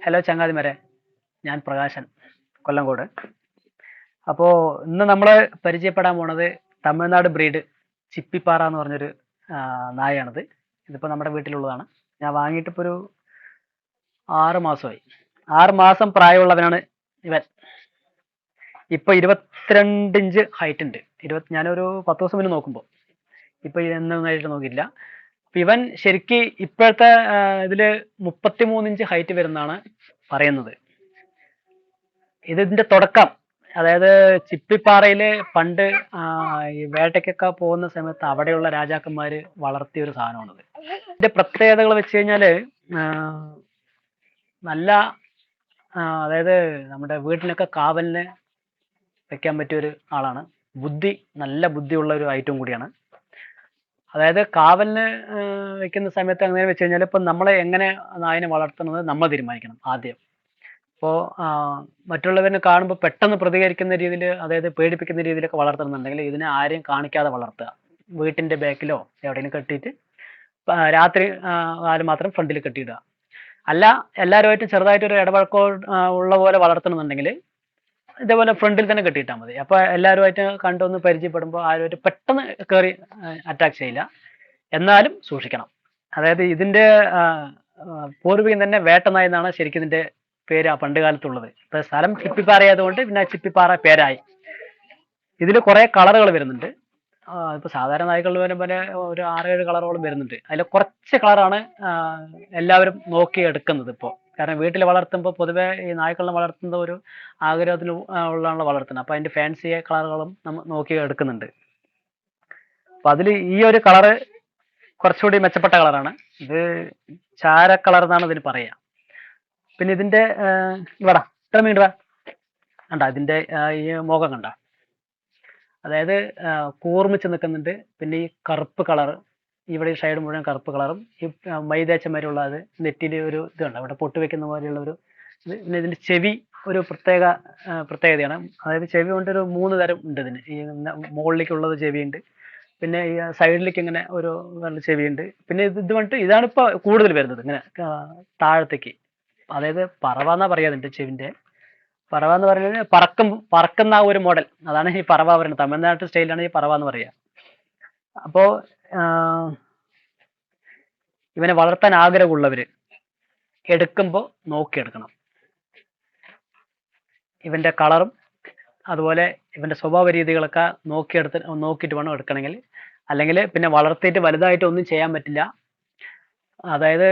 Hello ചങ്ങാതിമാരെ, ഞാൻ പ്രകാശൻ, കൊല്ലങ്കോട്. അപ്പോൾ ഇന്ന് നമ്മൾ പരിചയപ്പെടാൻ പോണത് തമിഴ്നാട് ബ്രീഡ് ചിപ്പിപ്പാറ എന്ന് പറഞ്ഞൊരു നായയാണിത്. ഇതിപ്പോൾ നമ്മുടെ വീട്ടിലുള്ളതാണ്. ഞാൻ വാങ്ങിയിട്ടിപ്പോൾ ഒരു 6 മാസമായി. 6 മാസം പ്രായമുള്ളവനാണ് ഇവൻ. ഇപ്പോൾ 22 ഇഞ്ച് ഹൈറ്റ് ഉണ്ട്. ഞാനൊരു 10 ദിവസം മുന്നേ നോക്കുമ്പോൾ, ഇപ്പോൾ എന്നൊന്നായിട്ട് നോക്കിയില്ല. അപ്പം ഇവൻ ശരിക്ക് ഇപ്പോഴത്തെ ഇതിൽ 33 ഇഞ്ച് ഹൈറ്റ് വരുന്നതാണ് പറയുന്നത്. ഇതിന്റെ തുടക്കം, അതായത് ചിപ്പിപ്പാറയില് പണ്ട് ഈ വേട്ടയ്ക്കൊക്കെ പോകുന്ന സമയത്ത് അവിടെയുള്ള രാജാക്കന്മാര് വളർത്തിയ ഒരു സാധനമാണിത്. ഇതിന്റെ പ്രത്യേകതകൾ വെച്ച് കഴിഞ്ഞാല് നല്ല അതായത് നമ്മുടെ വീട്ടിലൊക്കെ കാവലിന് വെക്കാൻ പറ്റിയ ഒരു ആളാണ്. നല്ല ബുദ്ധിയുള്ള ഒരു ഐറ്റം കൂടിയാണ്. അതായത് കാവലിന് വെക്കുന്ന സമയത്ത് അങ്ങനെ വെച്ച് കഴിഞ്ഞാൽ ഇപ്പം നമ്മളെ എങ്ങനെ നായനെ വളർത്തുന്നത് നമ്മൾ തീരുമാനിക്കണം ആദ്യം. അപ്പോൾ മറ്റുള്ളവരെ കാണുമ്പോൾ പെട്ടെന്ന് പ്രതികരിക്കുന്ന രീതിയിൽ, അതായത് പേടിപ്പിക്കുന്ന രീതിയിലൊക്കെ വളർത്തുന്നുണ്ടെങ്കിൽ ഇതിനെ ആരെയും കാണിക്കാതെ വളർത്തുക. വീട്ടിന്റെ ബാക്കിലോ എവിടെയെങ്കിലും കെട്ടിയിട്ട് രാത്രി കാലം മാത്രം ഫ്രണ്ടിൽ കെട്ടിയിടുക. അല്ല, എല്ലാവരുമായിട്ടും ചെറുതായിട്ടൊരു ഇടപഴക്കോ ഉള്ള പോലെ വളർത്തണമെന്നുണ്ടെങ്കിൽ ഇതേപോലെ ഫ്രണ്ടിൽ തന്നെ കെട്ടിയിട്ടാൽ മതി. അപ്പോൾ എല്ലാവരുമായിട്ട് കണ്ടൊന്ന് പരിചയപ്പെടുമ്പോൾ ആരുമായിട്ട് പെട്ടെന്ന് കയറി അറ്റാക്ക് ചെയ്യില്ല. എന്നാലും സൂക്ഷിക്കണം. അതായത് ഇതിന്റെ പൂർവികൻ തന്നെ വേട്ടനായ എന്നാണ് ശരിക്കും ഇതിന്റെ പേര് ആ പണ്ട് കാലത്തുള്ളത്. ഇപ്പൊ സ്ഥലം ചിപ്പിപ്പാറ ആയതുകൊണ്ട് പിന്നെ ചിപ്പിപ്പാറ പേരായി. ഇതിൽ കുറെ കളറുകൾ വരുന്നുണ്ട്. ഇപ്പൊ സാധാരണ നായ്ക്കൾ പോലെ ഒരു 6-7 കളറോളം വരുന്നുണ്ട്. അതിൽ കുറച്ച് കളറാണ് എല്ലാവരും നോക്കി എടുക്കുന്നത് ഇപ്പോൾ. കാരണം വീട്ടിൽ വളർത്തുമ്പോൾ പൊതുവെ ഈ നായ്ക്കളെ വളർത്തുന്ന ഒരു ആഗ്രഹത്തിൽ ഉള്ളതാണ് വളർത്തുന്നത്. അപ്പൊ അതിന്റെ ഫാൻസി കളറുകളും നമ്മൾ നോക്കി എടുക്കുന്നുണ്ട്. അപ്പൊ അതിൽ ഈ ഒരു കളറ് കുറച്ചുകൂടി മെച്ചപ്പെട്ട കളറാണ്. ഇത് ചാര കളർ എന്നാണ് ഇതിന് പറയാ. പിന്നെ ഇതിന്റെ ഇവിടെ ഇത്ര മീണ്ടറാ കണ്ട, ഇതിന്റെ ഈ മുഖം കണ്ട, അതായത് കൂർമിച്ച് നിൽക്കുന്നുണ്ട്. പിന്നെ ഈ കറുപ്പ് കളർ, ഇവിടെ ഈ സൈഡ് മുഴുവൻ കറുപ്പ് കളറും ഈ മൈതേച്ചമാരുള്ള അത് നെറ്റിയിൽ ഒരു ഇത് കണ്ട, ഇവിടെ പൊട്ട് വെക്കുന്ന പോലെയുള്ള ഒരു ഇത്. പിന്നെ ഇതിന്റെ ചെവി ഒരു പ്രത്യേകതയാണ്. അതായത് ചെവി കൊണ്ട് ഒരു 3 തരം ഉണ്ട് ഇതിന്. ഈ മുകളിലേക്കുള്ളത് ചെവിയുണ്ട്, പിന്നെ ഈ സൈഡിലേക്ക് ഇങ്ങനെ ഒരു ചെവിയുണ്ട്. പിന്നെ ഇത് വന്നിട്ട് ഇതാണ് ഇപ്പൊ കൂടുതൽ വരുന്നത്, ഇങ്ങനെ താഴത്തേക്ക്. അതായത് പറവ എന്നാ പറയാറുണ്ട് ചെവിന്റെ. പറവ എന്ന് പറയുന്നത് പറക്കുന്ന ആ ഒരു മോഡൽ, അതാണ് ഈ പറവ പറയുന്നത്. തമിഴ്നാട്ട് സ്റ്റൈലാണ് ഈ പറവ എന്ന് പറയുക. അപ്പോ ഇവനെ വളർത്താൻ ആഗ്രഹമുള്ളവര് എടുക്കുമ്പോൾ നോക്കിയെടുക്കണം. ഇവന്റെ കളറും അതുപോലെ ഇവന്റെ സ്വഭാവ രീതികളൊക്കെ നോക്കിയിട്ട് വേണം എടുക്കണമെങ്കിൽ. അല്ലെങ്കിൽ പിന്നെ വളർത്തിയിട്ട് വലുതായിട്ട് ഒന്നും ചെയ്യാൻ പറ്റില്ല. അതായത്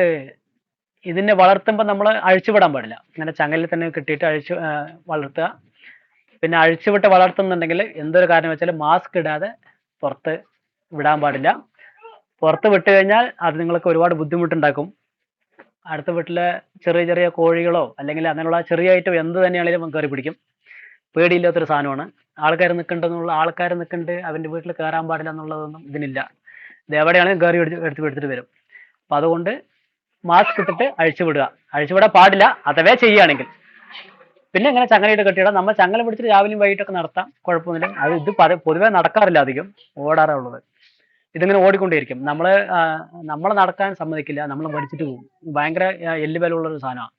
ഇതിനെ വളർത്തുമ്പോൾ നമ്മൾ അഴിച്ചുവിടാൻ പാടില്ല. ഇങ്ങനെ ചങ്ങലിൽ തന്നെ കെട്ടിയിട്ട് വളർത്തുക. പിന്നെ അഴിച്ചുവിട്ട് വളർത്തുന്നുണ്ടെങ്കിൽ എന്തൊരു കാരണം വെച്ചാൽ മാസ്ക് ഇടാതെ പുറത്ത് വിടാൻ പാടില്ല. പുറത്ത് വിട്ട് കഴിഞ്ഞാൽ അത് നിങ്ങൾക്ക് ഒരുപാട് ബുദ്ധിമുട്ടുണ്ടാക്കും. അടുത്ത വീട്ടിലെ ചെറിയ ചെറിയ കോഴികളോ അല്ലെങ്കിൽ അങ്ങനെയുള്ള ചെറിയ ഐറ്റം എന്ത് തന്നെയാണെങ്കിലും കയറി പിടിക്കും. പേടിയില്ലാത്തൊരു സാധനമാണ്. ആൾക്കാർ നിൽക്കുന്നുണ്ട് അവന്റെ വീട്ടിൽ കയറാൻ പാടില്ല എന്നുള്ളതൊന്നും ഇതിനില്ല. ഇത് എവിടെയാണെങ്കിലും കയറി എടുത്തിട്ട് വരും. അപ്പൊ അതുകൊണ്ട് മാസ്ക് ഇട്ടിട്ട് അഴിച്ചുവിടാൻ പാടില്ല. അഥവാ ചെയ്യുകയാണെങ്കിൽ പിന്നെ ഇങ്ങനെ ചങ്ങലയിട്ട് കെട്ടിയിടാം. നമ്മൾ ചങ്ങല പിടിച്ചിട്ട് രാവിലെയും വൈകിട്ടൊക്കെ നടത്താം, കുഴപ്പമൊന്നുമില്ല. ഇത് പൊതുവെ നടക്കാറില്ല, അധികം ഓടാറുള്ളത്. ഇതിങ്ങനെ ഓടിക്കൊണ്ടേയിരിക്കും. നമ്മളെ നടക്കാൻ സമ്മതിക്കില്ല, നമ്മൾ മടിച്ചിട്ട് പോകും. ഭയങ്കര എല്ല് ബലമുള്ള ഒരു സാധനമാണ്.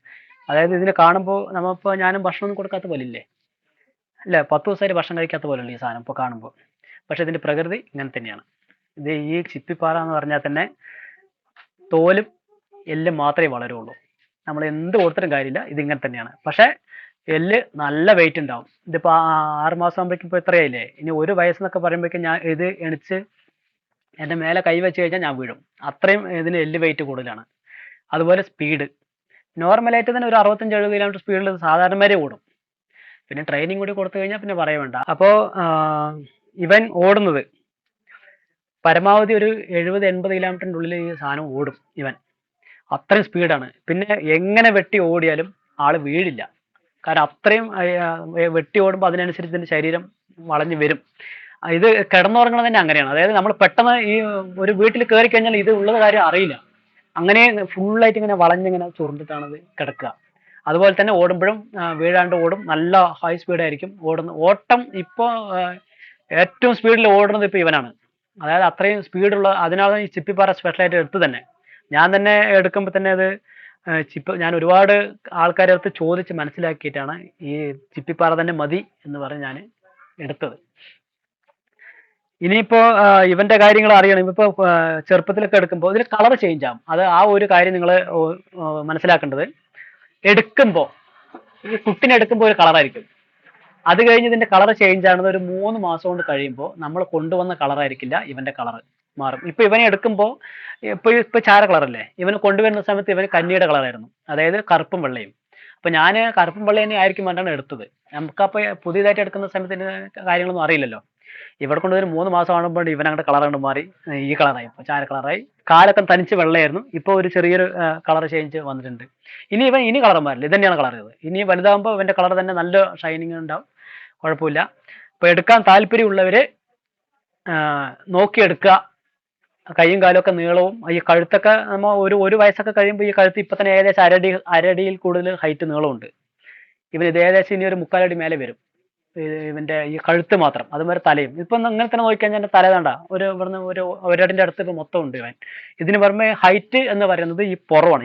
അതായത് ഇതിനെ കാണുമ്പോൾ നമ്മളിപ്പോൾ ഞാനും ഭക്ഷണം കൊടുക്കാത്ത പോലെ ഇല്ലേ, അല്ല 10 ദിവസമായിട്ട് ഭക്ഷണം കഴിക്കാത്ത പോലെയുണ്ട് ഈ സാധനം ഇപ്പോൾ കാണുമ്പോൾ. പക്ഷെ ഇതിന്റെ പ്രകൃതി ഇങ്ങനെ തന്നെയാണ്. ഇത് ഈ ചിപ്പിപ്പാറ എന്ന് പറഞ്ഞാൽ തന്നെ തോലും എല്ല് മാത്രമേ വളരുള്ളൂ. നമ്മൾ എന്ത് കൊടുത്തിട്ടും കാര്യമില്ല, ഇതിങ്ങനെ തന്നെയാണ്. പക്ഷെ എല്ല് നല്ല വെയിറ്റ് ഉണ്ടാവും. ഇതിപ്പോ 6 മാസം ആകുമ്പോഴേക്കും ഇപ്പൊ എത്രയായില്ലേ, ഇനി 1 വയസ്സെന്നൊക്കെ പറയുമ്പോഴേക്കും ഞാൻ ഇത് എണിച്ച് എന്റെ മേലെ കൈ വെച്ച് കഴിഞ്ഞാൽ ഞാൻ വീഴും. അത്രയും ഇതിന് എല്ല് വെയിറ്റ് കൂടുതലാണ്. അതുപോലെ സ്പീഡ് നോർമലായിട്ട് തന്നെ ഒരു 65-70 കിലോമീറ്റർ സ്പീഡിൽ സാധാരണമാരെ ഓടും. പിന്നെ ട്രെയിനിങ് കൂടി കൊടുത്തു കഴിഞ്ഞാൽ പിന്നെ പറയാൻ വേണ്ട. അപ്പോ ഇവൻ ഓടുന്നത് പരമാവധി ഒരു 70-80 കിലോമീറ്ററിന്റെ ഉള്ളിൽ ഈ സാധനം ഓടും ഇവൻ. അത്രയും സ്പീഡാണ്. പിന്നെ എങ്ങനെ വെട്ടി ഓടിയാലും ആള് വീഴില്ല. കാരണം അത്രയും വെട്ടി ഓടുമ്പോൾ അതിനനുസരിച്ച് ഇതിന്റെ ശരീരം വളഞ്ഞു വരും. ഇത് കിടന്നുറങ്ങണത് തന്നെ അങ്ങനെയാണ്. അതായത് നമ്മൾ പെട്ടെന്ന് ഈ ഒരു വീട്ടിൽ കയറി കഴിഞ്ഞാൽ ഇത് ഉള്ളത് കാര്യം അറിയില്ല. അങ്ങനെ ഫുള്ളായിട്ട് ഇങ്ങനെ വളഞ്ഞിങ്ങനെ ചുരുണ്ടിട്ടാണ് ഇത് കിടക്കുക. അതുപോലെ തന്നെ ഓടുമ്പോഴും വീഴാണ്ട് ഓടും. നല്ല ഹൈ സ്പീഡായിരിക്കും ഓട്ടം. ഇപ്പോ ഏറ്റവും സ്പീഡിൽ ഓടുന്നത് ഇപ്പൊ ഇവനാണ്. അതായത് അത്രയും സ്പീഡുള്ള, അതിനാണ് ഈ ചിപ്പിപ്പാറ സ്പെഷ്യലായിട്ട് എടുത്ത് തന്നെ. ഞാൻ തന്നെ എടുക്കുമ്പോൾ തന്നെ അത് ചിപ്പ് ഞാൻ ഒരുപാട് ആൾക്കാരുടെ അടുത്ത് ചോദിച്ച് മനസ്സിലാക്കിയിട്ടാണ് ഈ ചിപ്പിപ്പാറ തന്നെ മതി എന്ന് പറഞ്ഞ് ഞാൻ എടുത്തത്. ഇനിയിപ്പോ ഇവന്റെ കാര്യങ്ങൾ അറിയണം. ഇപ്പൊ ചെറുപ്പത്തിലൊക്കെ എടുക്കുമ്പോൾ ഇതിൽ കളർ ചേഞ്ച് ആവും. അത് ആ ഒരു കാര്യം നിങ്ങൾ മനസ്സിലാക്കേണ്ടത്. എടുക്കുമ്പോൾ ഈ കുട്ടിനെ എടുക്കുമ്പോൾ ഒരു കളറായിരിക്കും. അത് കഴിഞ്ഞ് ഇതിന്റെ കളർ ചേഞ്ച് ആണെന്ന് ഒരു 3 മാസം കൊണ്ട് കഴിയുമ്പോൾ നമ്മൾ കൊണ്ടുവന്ന കളർ ആയിരിക്കില്ല, ഇവന്റെ കളർ മാറും. ഇപ്പൊ ഇവനെ എടുക്കുമ്പോൾ ഇപ്പൊ ചാര കളറല്ലേ, ഇവന് കൊണ്ടുവരുന്ന സമയത്ത് ഇവന് കന്നിയുടെ കളറായിരുന്നു, അതായത് കറുപ്പും വെള്ളയും. അപ്പൊ ഞാൻ കറുപ്പും വെള്ളയും തന്നെ ആയിരിക്കും പറഞ്ഞാണ് എടുത്തത്. നമുക്കപ്പോ പുതിയതായിട്ട് എടുക്കുന്ന സമയത്ത് ഇതിന്റെ കാര്യങ്ങളൊന്നും അറിയില്ലല്ലോ. ഇവിടെ കൊണ്ടുവരു 3 മാസം ആകുമ്പോൾ ഇവൻ അങ്ങോട്ട് കളർ കണ്ട് മാറി, ഈ കളറായി, ഇപ്പൊ ചാര കളറായി. കാലൊക്കെ തനിച്ച് വെള്ളയായിരുന്നു, ഇപ്പൊ ഒരു ചെറിയൊരു കളർ ചേഞ്ച് വന്നിട്ടുണ്ട്. ഇനി കളർ മാറില്ല, ഇത് തന്നെയാണ് കളർ ചെയ്തത്. ഇനി വലുതാകുമ്പോൾ ഇവന്റെ കളർ തന്നെ നല്ല ഷൈനിങ് ഉണ്ടാവും, കുഴപ്പമില്ല. അപ്പൊ എടുക്കാൻ താല്പര്യമുള്ളവര് നോക്കിയെടുക്കുക. കൈയും കാലും ഒക്കെ നീളവും ഈ കഴുത്തൊക്കെ നമ്മൾ ഒരു വയസ്സൊക്കെ കഴിയുമ്പോൾ ഈ കഴുത്ത് ഇപ്പൊ തന്നെ ഏകദേശം അരടിയിൽ കൂടുതൽ ഹൈറ്റ് നീളമുണ്ട്. ഇവൻ ഇത് ഏകദേശം ഇനി ഒരു 3/4 അടി മേലെ വരും, ഇവന്റെ ഈ കഴുത്ത് മാത്രം. അതുമാതിരി തലയും ഇപ്പൊ ഇങ്ങനെ തന്നെ നോക്കിക്കഴിഞ്ഞാൽ എന്റെ തല വേണ്ട ഇവിടുന്ന് ഒരടിന്റെ അടുത്ത് ഇപ്പൊ മൊത്തം ഉണ്ട് ഇവൻ. ഇതിന് പുറമെ ഹൈറ്റ് എന്ന് പറയുന്നത് ഈ പുറമാണ്,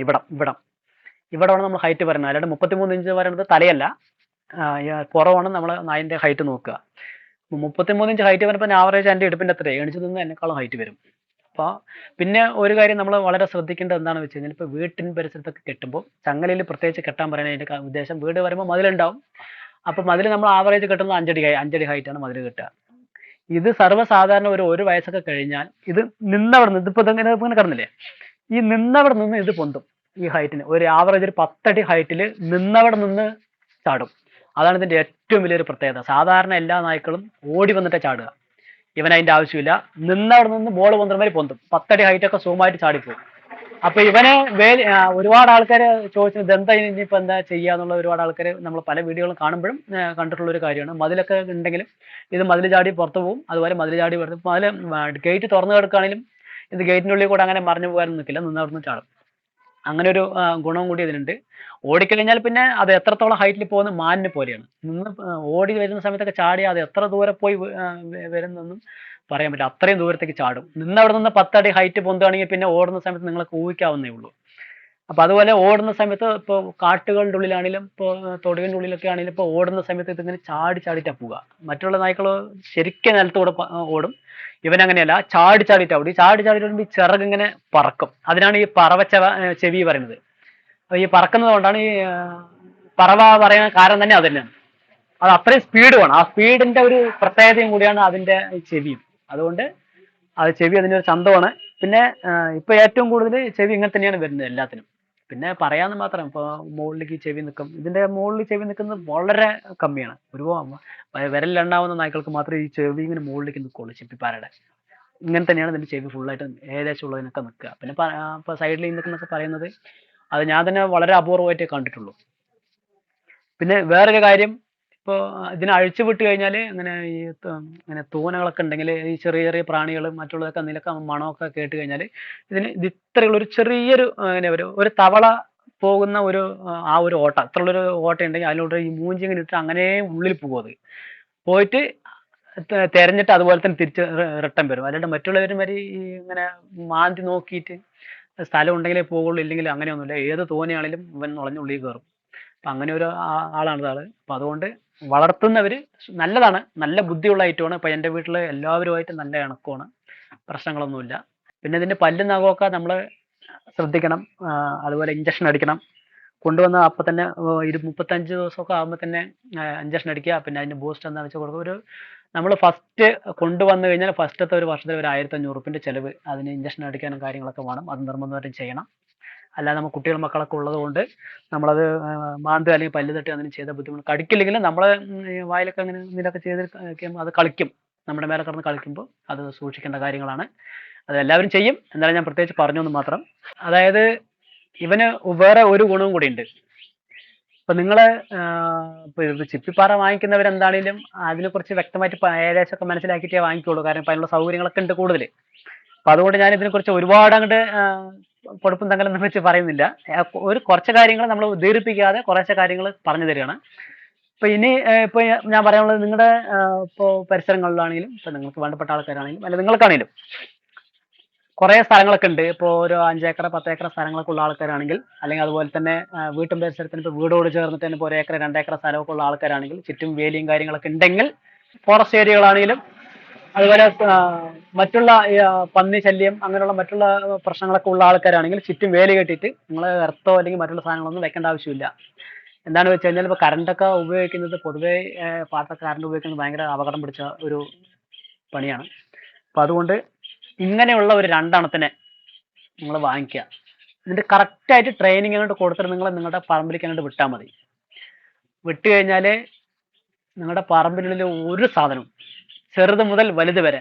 ഇവിടമാണ് നമ്മൾ ഹൈറ്റ് പറയുന്നത്. അല്ലാണ്ട് 33 ഇഞ്ച് പറയുന്നത് തലയല്ല, പുറമാണ് നമ്മൾ നായിന്റെ ഹൈറ്റ് നോക്കുക. 33 ഇഞ്ച് ഹൈറ്റ് വരുമ്പോൾ ആവറേജ് എൻ്റെ ഇടുപ്പിന്റെ അത്രയും എണിച്ചു നിന്ന് എന്നെക്കാളും ഹൈറ്റ് വരും. അപ്പോൾ പിന്നെ ഒരു കാര്യം നമ്മൾ വളരെ ശ്രദ്ധിക്കേണ്ടത് എന്താണെന്ന് വെച്ച് കഴിഞ്ഞാൽ, ഇപ്പോൾ വീട്ടിൻ പരിസരത്തൊക്കെ കെട്ടുമ്പോൾ ചങ്ങലയിൽ പ്രത്യേകിച്ച് കെട്ടാൻ പറയുന്നത് അതിന്റെ ഉദ്ദേശം, വീട് വരുമ്പോൾ മതിലുണ്ടാവും. അപ്പൊ മതിൽ നമ്മൾ ആവറേജ് കെട്ടുന്നത് 5 അടി ഹൈറ്റ് ആണ് മതിൽ കെട്ടുക. ഇത് സർവ്വസാധാരണ ഒരു വയസ്സൊക്കെ കഴിഞ്ഞാൽ ഇത് നിന്നവിടെ നിന്ന് ഇതിപ്പോ ഇങ്ങനെ കിടന്നില്ലേ, ഈ നിന്നവിടെ നിന്ന് ഇത് പൊന്തും. ഈ ഹൈറ്റിന് ഒരു ആവറേജ് ഒരു 10 അടി ഹൈറ്റിൽ നിന്നവിടെ നിന്ന് ചാടും. അതാണ് ഇതിന്റെ ഏറ്റവും വലിയൊരു പ്രത്യേകത. സാധാരണ എല്ലാ നായ്ക്കളും ഓടി വന്നിട്ട് ചാടുക, ഇവൻ അതിന്റെ ആവശ്യമില്ല. നിന്നവിടെ നിന്ന് ബോൾ പൊന്തുന്നമാതിരി പൊന്തും, 10 അടി ഹൈറ്റ് ഒക്കെ സൂമായിട്ട് ചാടിപ്പോകും. അപ്പൊ ഇവനെ ഒരുപാട് ആൾക്കാർ ചോദിച്ചത് എന്താ ഇനിയിപ്പോ എന്താ ചെയ്യാന്നുള്ള ഒരുപാട് ആൾക്കാർ നമ്മൾ പല വീഡിയോകളും കാണുമ്പോഴും കണ്ടിട്ടുള്ള ഒരു കാര്യമാണ്. മതിലൊക്കെ ഉണ്ടെങ്കിലും ഇത് മതിൽ ചാടി പുറത്തു പോകും. അതുപോലെ മതിൽ ചാടി മതിൽ ഗേറ്റ് തുറന്നു കിടക്കുകയാണെങ്കിലും ഇത് ഗേറ്റിനുള്ളിൽ കൂടെ അങ്ങനെ മറിഞ്ഞു പോകാനും നിൽക്കില്ല, നിന്നവിടുന്ന് ചാടും. അങ്ങനെ ഒരു ഗുണവും കൂടി ഇതിനുണ്ട്. ഓടിക്കഴിഞ്ഞാൽ പിന്നെ അത് എത്രത്തോളം ഹൈറ്റിൽ പോകുന്ന മാനിനെ പോലെയാണ്. നിന്ന് ഓടി വരുന്ന സമയത്തൊക്കെ ചാടി അത് എത്ര ദൂരെ പോയി വരുന്നൊന്നും പറയാൻ പറ്റില്ല, അത്രയും ദൂരത്തേക്ക് ചാടും. അവിടെ നിന്ന് 10 അടി ഹൈറ്റ് പൊന്തുകയാണെങ്കിൽ പിന്നെ ഓടുന്ന സമയത്ത് നിങ്ങൾക്ക് ഊഹിക്കാവുന്നേ ഉള്ളൂ. അപ്പൊ അതുപോലെ ഓടുന്ന സമയത്ത് ഇപ്പോൾ കാട്ടുകളുടെ ഉള്ളിലാണെങ്കിലും ഇപ്പോൾ തൊടുവിൻ്റെ ഉള്ളിലൊക്കെ ആണെങ്കിലും ഇപ്പോൾ ഓടുന്ന സമയത്ത് ഇതിങ്ങനെ ചാടിയിട്ടാ പോവുക. മറ്റുള്ള നായ്ക്കൾ ശരിക്കും നിലത്തൂടെ ഓടും, ഇവനങ്ങനെയല്ല, ചാടിയിട്ടാ ഓടി. ചാടിയിട്ട് ചിറക് ഇങ്ങനെ പറക്കും. അതിനാണ് ഈ പറവ ചെവി പറയുന്നത്. അപ്പൊ ഈ പറക്കുന്നത് കൊണ്ടാണ് ഈ പറവ പറയുന്ന കാരണം തന്നെ അത് തന്നെയാണ്. അത് അത്രയും സ്പീഡ് വേണം. ആ സ്പീഡിന്റെ ഒരു പ്രത്യേകതയും കൂടിയാണ് അതിന്റെ ചെവിയും. അതുകൊണ്ട് അത് ചെവി അതിന്റെ ഒരു ചന്തമാണ്. പിന്നെ ഇപ്പൊ ഏറ്റവും കൂടുതൽ ചെവി ഇങ്ങനെ തന്നെയാണ് വരുന്നത് എല്ലാത്തിനും. പിന്നെ പറയാന്ന് മാത്രം, ഇപ്പൊ മുകളിലേക്ക് ചെവി നിൽക്കും. ഇതിന്റെ മുകളിൽ ചെവി നിൽക്കുന്നത് വളരെ കമ്മിയാണ്. വിരലിലെണ്ണാവുന്ന നായ്ക്കൾക്ക് മാത്രമേ ഈ ചെവി ഇങ്ങനെ മുകളിലേക്ക് നിൽക്കുള്ളൂ. ചിപ്പിപ്പാരയുടെ ഇങ്ങനെ തന്നെയാണ് ഇതിന്റെ ചെവി ഫുള്ളായിട്ട് ഏകദേശം ഉള്ളതിനൊക്കെ നിൽക്കുക. പിന്നെ ഇപ്പൊ സൈഡിൽ നിൽക്കുന്നൊക്കെ പറയുന്നത് അത് ഞാൻ തന്നെ വളരെ അപൂർവമായിട്ടേ കണ്ടിട്ടുള്ളൂ. പിന്നെ വേറൊരു കാര്യം, ഇപ്പോൾ ഇതിനെ അഴിച്ചു വിട്ട് കഴിഞ്ഞാൽ ഇങ്ങനെ തൂനകളൊക്കെ ഉണ്ടെങ്കിൽ ഈ ചെറിയ ചെറിയ പ്രാണികളും മറ്റുള്ളതൊക്കെ അതിലൊക്കെ മണമൊക്കെ കേട്ട് കഴിഞ്ഞാൽ ഇത് ഇത്രയുള്ള ഒരു ചെറിയൊരു ഇങ്ങനെ ഒരു തവള പോകുന്ന ആ ഒരു ഓട്ട, ഇത്രയുള്ളൊരു ഓട്ട ഉണ്ടെങ്കിൽ അതിലോട്ട് ഈ മൂഞ്ചി ഇങ്ങനെ ഇട്ട് അങ്ങനെ ഉള്ളിൽ പോകും. അത് പോയിട്ട് തെരഞ്ഞിട്ട് അതുപോലെ തന്നെ തിരിച്ച് റിട്ടേൺ വരും. അല്ലാണ്ട് മറ്റുള്ളവരും വരെ ഇങ്ങനെ മാന്തി നോക്കിയിട്ട് സ്ഥലം ഉണ്ടെങ്കിലേ പോകുള്ളൂ, ഇല്ലെങ്കിൽ അങ്ങനെയൊന്നുമില്ല. ഏത് തോനെയാണെങ്കിലും ഇവൻ നുളഞ്ഞുള്ളിൽ കയറും. അപ്പൊ അങ്ങനെ ഒരു ആളാണ് ആള്. അപ്പൊ അതുകൊണ്ട് വളർത്തുന്നവര് നല്ലതാണ്, നല്ല ബുദ്ധിയുള്ള ഐറ്റമാണ്. ഇപ്പൊ എന്റെ വീട്ടില് എല്ലാവരുമായിട്ട് നല്ല ഇണക്കമാണ്, പ്രശ്നങ്ങളൊന്നുമില്ല. പിന്നെ ഇതിന്റെ പല്ലും നഖമൊക്കെ നമ്മൾ ശ്രദ്ധിക്കണം. അതുപോലെ ഇഞ്ചക്ഷൻ അടിക്കണം. കൊണ്ടുവന്ന അപ്പൊ തന്നെ 35 ദിവസമൊക്കെ ആകുമ്പോൾ തന്നെ ഇഞ്ചക്ഷൻ അടിക്കുക. പിന്നെ അതിന്റെ ബൂസ്റ്റ് എന്താണെന്ന് വെച്ചാൽ കൊടുക്കുക. നമ്മൾ ഫസ്റ്റ് കൊണ്ടുവന്നു കഴിഞ്ഞാൽ ഫസ്റ്റത്തെ ഒരു വർഷത്തിൽ ഒരു 1500 റുപ്യന്റെ ചെലവ് അതിന് ഇഞ്ചക്ഷൻ അടിക്കാനും കാര്യങ്ങളൊക്കെ വേണം. അത് നിർബന്ധമായിട്ടും ചെയ്യണം. അല്ലാതെ നമ്മൾ കുട്ടികൾ മക്കളൊക്കെ ഉള്ളത് കൊണ്ട് നമ്മളത് മാന്ത് അല്ലെങ്കിൽ പല്ല് തട്ടി അതിന് ചെയ്ത ബുദ്ധിമുട്ട്. കടിക്കില്ലെങ്കിലും നമ്മളെ വായിലൊക്കെ അങ്ങനെ ഇതിലൊക്കെ ചെയ്ത് അത് കളിക്കും, നമ്മുടെ മേലെ കിടന്ന് കളിക്കുമ്പോൾ അത് സൂക്ഷിക്കേണ്ട കാര്യങ്ങളാണ്. അത് എല്ലാവരും ചെയ്യും, എന്നാലും ഞാൻ പ്രത്യേകിച്ച് പറഞ്ഞു എന്ന് മാത്രം. അതായത് ഇവന് വേറെ ഒരു ഗുണവും കൂടി ഉണ്ട്. ഇപ്പൊ നിങ്ങള് ഇപ്പൊ ചിപ്പിപ്പാറ വാങ്ങിക്കുന്നവരെന്താണെങ്കിലും അതിനെക്കുറിച്ച് വ്യക്തമായിട്ട് ഏകദേശമൊക്കെ മനസ്സിലാക്കിയിട്ടേ വാങ്ങിക്കുള്ളൂ. കാരണം ഇപ്പൊ അതിനുള്ള സൗകര്യങ്ങളൊക്കെ ഉണ്ട് കൂടുതൽ. അപ്പൊ അതുകൊണ്ട് ഞാൻ ഇതിനെക്കുറിച്ച് ഒരുപാട് അങ്ങോട്ട് പൊടുപ്പും തങ്ങലൊന്നും വെച്ച് പറയുന്നില്ല. കുറച്ച് കാര്യങ്ങൾ നമ്മൾ ദീർഘിപ്പിക്കാതെ കുറച്ച് കാര്യങ്ങൾ പറഞ്ഞു തരികയാണ്. ഇപ്പൊ ഇനി ഇപ്പൊ ഞാൻ പറയാനുള്ളത്, നിങ്ങളുടെ ഇപ്പോ പരിസരങ്ങളിലാണെങ്കിലും ഇപ്പൊ നിങ്ങൾക്ക് വേണ്ടപ്പെട്ട ആൾക്കാരാണെങ്കിലും അല്ല നിങ്ങൾക്കാണെങ്കിലും കുറേ സ്ഥലങ്ങളൊക്കെ ഉണ്ട്. ഇപ്പോൾ ഒരു 5 ഏക്കർ 10 ഏക്കർ സ്ഥലങ്ങളൊക്കെ ഉള്ള ആൾക്കാരാണെങ്കിൽ, അല്ലെങ്കിൽ അതുപോലെ തന്നെ വീട്ടും പരിസരത്തിന് ഇപ്പോൾ വീടോട് ചേർന്നിട്ട് തന്നെ ഇപ്പോൾ 1 ഏക്കർ 2 ഏക്കർ സ്ഥലമൊക്കെ ഉള്ള ആൾക്കാരാണെങ്കിൽ, ചുറ്റും വേലിയും കാര്യങ്ങളൊക്കെ ഉണ്ടെങ്കിൽ, ഫോറസ്റ്റ് ഏരിയകളാണെങ്കിലും അതുപോലെ മറ്റുള്ള പന്നി ശല്യം അങ്ങനെയുള്ള മറ്റുള്ള പ്രശ്നങ്ങളൊക്കെ ഉള്ള ആൾക്കാരാണെങ്കിൽ ചുറ്റും വേലി കെട്ടിയിട്ട് നിങ്ങൾ എർത്തോ അല്ലെങ്കിൽ മറ്റുള്ള സാധനങ്ങളൊന്നും വെക്കേണ്ട ആവശ്യമില്ല. എന്താണെന്ന് വെച്ച് കഴിഞ്ഞാൽ ഇപ്പോൾ കറണ്ടൊക്കെ ഉപയോഗിക്കുന്നത് പൊതുവേ പാട്ടൊക്കെ കറണ്ട് ഉപയോഗിക്കുന്നത് ഭയങ്കര അപകടം പിടിച്ച ഒരു പണിയാണ്. അപ്പം അതുകൊണ്ട് ഇങ്ങനെയുള്ള ഒരു 2 എണ്ണത്തിനെ നിങ്ങൾ വാങ്ങിക്കുക. എന്നിട്ട് കറക്റ്റായിട്ട് ട്രെയിനിങ്ങിനോട്ട് കൊടുത്തിട്ട് നിങ്ങൾ നിങ്ങളുടെ പറമ്പിലേക്കായിട്ട് വിട്ടാൽ മതി. വിട്ട് കഴിഞ്ഞാൽ നിങ്ങളുടെ പറമ്പിനുള്ളിൽ ഒരു സാധനവും ചെറുത് മുതൽ വലുത് വരെ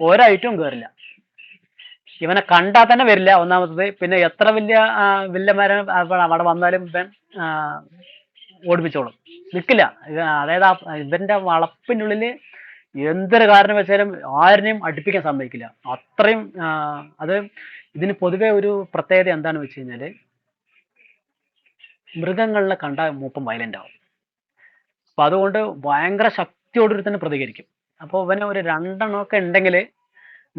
ഒരൈറ്റവും കയറില്ല. ഇവനെ കണ്ടാൽ തന്നെ വരില്ല ഒന്നാമത്തത്. പിന്നെ എത്ര വലിയ വില്ലന്മാരെ അവിടെ വന്നാലും ഇവൻ ഓടിപ്പിച്ചോളും, നിൽക്കില്ല. അതായത് ഇവന്റെ വളപ്പിനുള്ളിൽ എന്തൊരു കാരണം വെച്ചാലും ആരിനെയും അടുപ്പിക്കാൻ സമ്മതിക്കില്ല. അത്രയും അത് ഇതിന് പൊതുവെ ഒരു പ്രത്യേകത എന്താണെന്ന് വെച്ച് കഴിഞ്ഞാൽ, മൃഗങ്ങളെ കണ്ടാൽ മൂപ്പം വയലന്റ് ആവും. അപ്പൊ അതുകൊണ്ട് ഭയങ്കര ശക്തിയോടൊരു തന്നെ പ്രതികരിക്കും. അപ്പോൾ ഇവന് ഒരു 2 എണ്ണമൊക്കെ ഉണ്ടെങ്കിൽ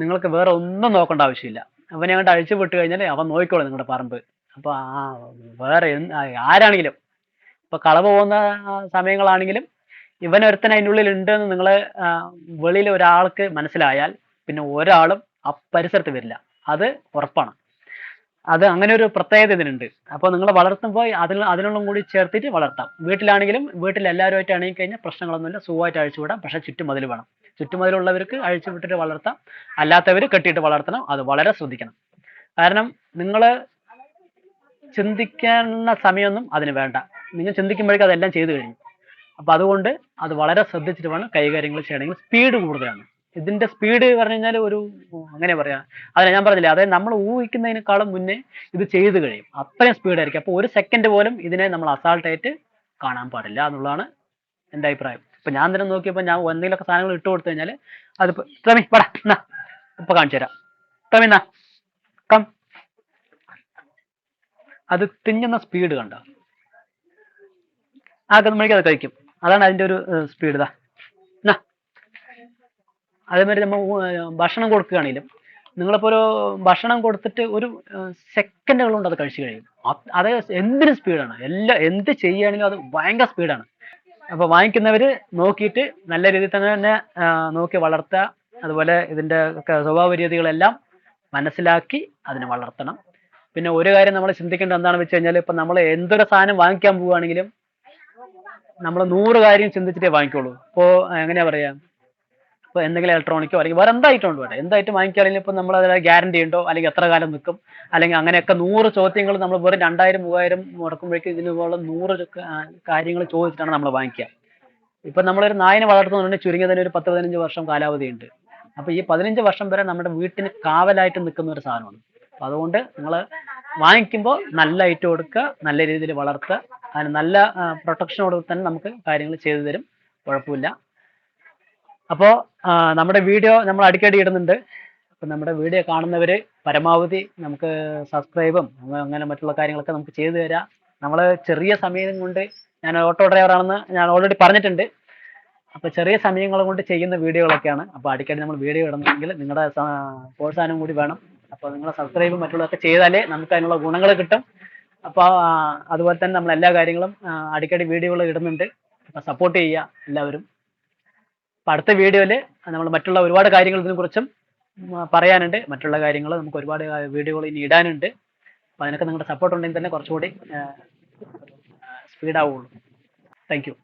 നിങ്ങൾക്ക് വേറെ ഒന്നും നോക്കേണ്ട ആവശ്യമില്ല. അവനെ അങ്ങോട്ട് അഴിച്ചു വിട്ട് കഴിഞ്ഞാൽ അവൻ നോക്കിക്കോളും നിങ്ങളുടെ പറമ്പ്. അപ്പൊ വേറെ ആരാണെങ്കിലും ഇപ്പൊ കളവ് പോകുന്ന സമയങ്ങളാണെങ്കിലും ഇവനൊരുത്തൻ അതിൻ്റെ ഉള്ളിൽ ഉണ്ടെന്ന് നിങ്ങൾ വെളിയിൽ ഒരാൾക്ക് മനസ്സിലായാൽ പിന്നെ ഒരാളും ആ പരിസരത്ത് വരില്ല. അത് ഉറപ്പാണ്. അത് അങ്ങനെ ഒരു പ്രത്യേകത ഇതിനുണ്ട്. അപ്പോൾ നിങ്ങൾ വളർത്തുമ്പോൾ അതിനുള്ള കൂടി ചേർത്തിട്ട് വളർത്താം. വീട്ടിലാണെങ്കിലും വീട്ടിൽ എല്ലാവരുമായിട്ട് ഇണങ്ങി കഴിഞ്ഞാൽ പ്രശ്നങ്ങളൊന്നുമില്ല, സുഖമായിട്ട് അഴിച്ചുവിടാം. പക്ഷെ ചുറ്റുമതിൽ വേണം. ചുറ്റുമതിലുള്ളവർക്ക് അഴിച്ചു വിട്ടിട്ട് വളർത്താം, അല്ലാത്തവർ കെട്ടിയിട്ട് വളർത്തണം. അത് വളരെ ശ്രദ്ധിക്കണം. കാരണം നിങ്ങൾ ചിന്തിക്കാനുള്ള സമയമൊന്നും അതിന് വേണ്ട. നിങ്ങൾ ചിന്തിക്കുമ്പോഴേക്കും അതെല്ലാം ചെയ്തു കഴിഞ്ഞു. അപ്പൊ അതുകൊണ്ട് അത് വളരെ ശ്രദ്ധിച്ചിട്ട് വേണം കൈകാര്യങ്ങൾ ചെയ്യണമെങ്കിൽ. സ്പീഡ് കൂടുതലാണ് ഇതിന്റെ. സ്പീഡ് പറഞ്ഞു കഴിഞ്ഞാൽ ഒരു അങ്ങനെ പറയാം, അതെ ഞാൻ പറഞ്ഞില്ലേ, അതായത് നമ്മൾ ഊഹിക്കുന്നതിനേക്കാളും മുന്നേ ഇത് ചെയ്തു കഴിയും. അത്രയും സ്പീഡായിരിക്കും. അപ്പോൾ ഒരു സെക്കൻഡ് പോലും ഇതിനെ നമ്മൾ അസാൾട്ടായിട്ട് കാണാൻ പാടില്ല എന്നുള്ളതാണ് എൻ്റെ അഭിപ്രായം. ഇപ്പൊ ഞാൻ തന്നെ നോക്കിയപ്പോൾ ഞാൻ എന്തെങ്കിലുമൊക്കെ സാധനങ്ങൾ ഇട്ട് കൊടുത്തു കഴിഞ്ഞാൽ അതിപ്പോ ടമി പടാ ഇപ്പൊ കാണിച്ചു തരാം. ടമി കം, അത് തിന്നുന്ന സ്പീഡ് കണ്ട നമ്മളേക്ക് അത് കഴിക്കും. അതാണ് അതിന്റെ ഒരു സ്പീഡ്. ഇതാ അതേമാതിരി നമ്മൾ ഭക്ഷണം കൊടുക്കുകയാണെങ്കിലും നിങ്ങളിപ്പോൾ ഒരു ഭക്ഷണം കൊടുത്തിട്ട് ഒരു സെക്കൻഡുകൾ കൊണ്ട് അത് കഴിച്ചു കഴിയും. അത് എന്തിനും സ്പീഡാണ്. എന്ത് ചെയ്യുകയാണെങ്കിലും അത് ഭയങ്കര സ്പീഡാണ്. അപ്പൊ വാങ്ങിക്കുന്നവര് നോക്കിയിട്ട് നല്ല രീതിയിൽ തന്നെ നോക്കി വളർത്തുക. അതുപോലെ ഇതിന്റെ സ്വഭാവ രീതികളെല്ലാം മനസ്സിലാക്കി അതിനെ വളർത്തണം. പിന്നെ ഒരു കാര്യം നമ്മൾ ചിന്തിക്കേണ്ടത് എന്താണെന്ന് വെച്ച് കഴിഞ്ഞാൽ, ഇപ്പൊ നമ്മൾ എന്തൊരു സാധനം വാങ്ങിക്കാൻ പോവുകയാണെങ്കിലും നമ്മൾ 100 കാര്യം ചിന്തിച്ചിട്ടേ വാങ്ങിക്കുള്ളൂ. ഇപ്പോൾ എങ്ങനെയാ പറയാ, ഇപ്പോൾ എന്തെങ്കിലും ഇലക്ട്രോണിക്കോ അല്ലെങ്കിൽ വേറെ എന്തായിട്ടും ഉണ്ട്, വേണ്ട എന്തായിട്ട് വാങ്ങിക്കുകയാണെങ്കിൽ ഇപ്പം നമ്മൾ അതിൽ ഗ്യാരണ്ടി ഉണ്ടോ, അല്ലെങ്കിൽ എത്ര കാലം നിൽക്കും, അല്ലെങ്കിൽ അങ്ങനെയൊക്കെ 100 ചോദ്യങ്ങൾ നമ്മൾ വെറും 2000 3000 മുടക്കുമ്പോഴേക്കും ഇതിനുള്ള 100 കാര്യങ്ങൾ ചോദിച്ചിട്ടാണ് നമ്മൾ വാങ്ങിക്കുക. ഇപ്പം നമ്മളൊരു നായിനെ വളർത്തുന്നുണ്ടെങ്കിൽ ചുരുങ്ങിയ തന്നെ ഒരു 10-15 വർഷം കാലാവധി ഉണ്ട്. അപ്പൊ ഈ 15 വർഷം വരെ നമ്മുടെ വീട്ടിന് കാവലായിട്ട് നിൽക്കുന്ന ഒരു സാധനമാണ്. അപ്പൊ അതുകൊണ്ട് നിങ്ങൾ വാങ്ങിക്കുമ്പോൾ നല്ല ഐറ്റം കൊടുക്കുക, നല്ല രീതിയിൽ വളർത്തുക. അതിന് നല്ല പ്രൊട്ടക്ഷനോട് തന്നെ നമുക്ക് കാര്യങ്ങൾ ചെയ്തു തരും, കുഴപ്പമില്ല. അപ്പോൾ നമ്മുടെ വീഡിയോ നമ്മൾ അടിക്കടി ഇടുന്നുണ്ട്. അപ്പം നമ്മുടെ വീഡിയോ കാണുന്നവര് പരമാവധി നമുക്ക് സബ്സ്ക്രൈബും അങ്ങനെ മറ്റുള്ള കാര്യങ്ങളൊക്കെ നമുക്ക് ചെയ്തു തരാം. നമ്മൾ ചെറിയ സമയം കൊണ്ട്, ഞാൻ ഓട്ടോ ഡ്രൈവറാണെന്ന് ഞാൻ ഓൾറെഡി പറഞ്ഞിട്ടുണ്ട്. അപ്പോൾ ചെറിയ സമയങ്ങൾ കൊണ്ട് ചെയ്യുന്ന വീഡിയോകളൊക്കെയാണ്. അപ്പോൾ അടിക്കടി നമ്മൾ വീഡിയോ ഇടണമെങ്കിൽ നിങ്ങളുടെ പ്രോത്സാഹനം കൂടി വേണം. അപ്പോൾ നിങ്ങളെ സബ്സ്ക്രൈബും മറ്റുള്ളതൊക്കെ ചെയ്താലേ നമുക്ക് അതിനുള്ള ഗുണങ്ങൾ കിട്ടും. അപ്പോൾ അതുപോലെ തന്നെ നമ്മൾ എല്ലാ കാര്യങ്ങളും അടിക്കടി വീഡിയോകൾ ഇടുന്നുണ്ട്. അപ്പോൾ സപ്പോർട്ട് ചെയ്യുക എല്ലാവരും. അപ്പം അടുത്ത വീഡിയോയിൽ നമ്മൾ മറ്റുള്ള ഒരുപാട് കാര്യങ്ങൾ ഇതിനെക്കുറിച്ചും പറയാനുണ്ട്. മറ്റുള്ള കാര്യങ്ങൾ നമുക്ക് ഒരുപാട് വീഡിയോകൾ ഇനി ഇടാനുണ്ട്. അപ്പം അതിനൊക്കെ നിങ്ങളുടെ സപ്പോർട്ട് ഉണ്ടെങ്കിൽ തന്നെ കുറച്ചുകൂടി സ്പീഡാവുള്ളൂ. Thank you.